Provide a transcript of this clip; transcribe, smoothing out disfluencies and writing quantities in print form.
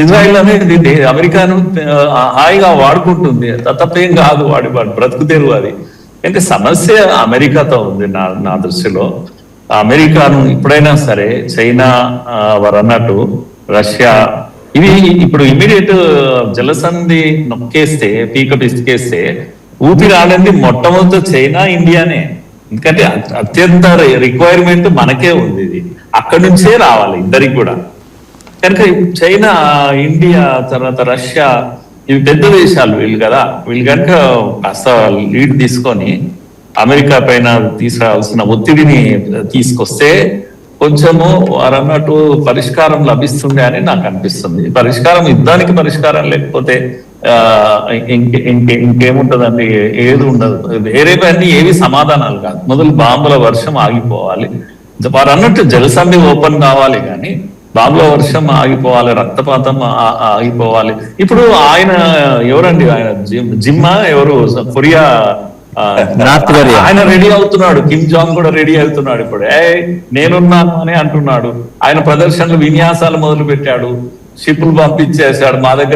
Israel అనేది అమెరికాను హాయిగా వాడుకుంటుంది, తప్పేం కాదు, వాడి బ్రతుకు తెరువు అది. అంటే సమస్య అమెరికాతో ఉంది నా దృష్టిలో. అమెరికాను ఇప్పుడైనా సరే చైనా వారు అన్నట్టు రష్యా ఇవి ఇప్పుడు ఇమీడియట్ జలసంధి నొక్కేస్తే పీక పిసికేస్తే ఊపిరి ఆడండి మొట్టమొదటి చైనా ఇండియానే. ఎందుకంటే అత్యంత రిక్వైర్మెంట్ మనకే ఉంది, ఇది అక్కడి నుంచే రావాలి ఇద్దరికి కూడా. కనుక చైనా, ఇండియా, తర్వాత రష్యా ఇవి పెద్ద దేశాలు వీళ్ళు కదా. వీళ్ళు కనుక కాస్త లీడ్ తీసుకొని అమెరికా పైన తీసుకురావాల్సిన ఒత్తిడిని తీసుకొస్తే కొంచెము వారు అన్నట్టు పరిష్కారం లభిస్తుంది అని నాకు అనిపిస్తుంది. పరిష్కారం యుద్ధానికి పరిష్కారం లేకపోతే ఇంకేముంటదండి, ఏది ఉండదు. వేరే పని ఏవి సమాధానాలు కాదు. మొదలు బాంబుల వర్షం ఆగిపోవాలి, వారు అన్నట్టు జలసంధి ఓపెన్ కావాలి, కానీ బాంబుల వర్షం ఆగిపోవాలి, రక్తపాతం ఆగిపోవాలి. ఇప్పుడు ఆయన ఎవరండి, ఆయన జిమ్మా ఎవరు, కొరియా ఆయన రెడీ అవుతున్నాడు, కిమ్ జాంగ్ కూడా రెడీ అవుతున్నాడు. ఇప్పుడు నేనున్నాను అని అంటున్నాడు. ఆయన ప్రదర్శనలు విన్యాసాలు మొదలు పెట్టాడు, షిప్పులు పంపించేశాడు, మా దగ్గర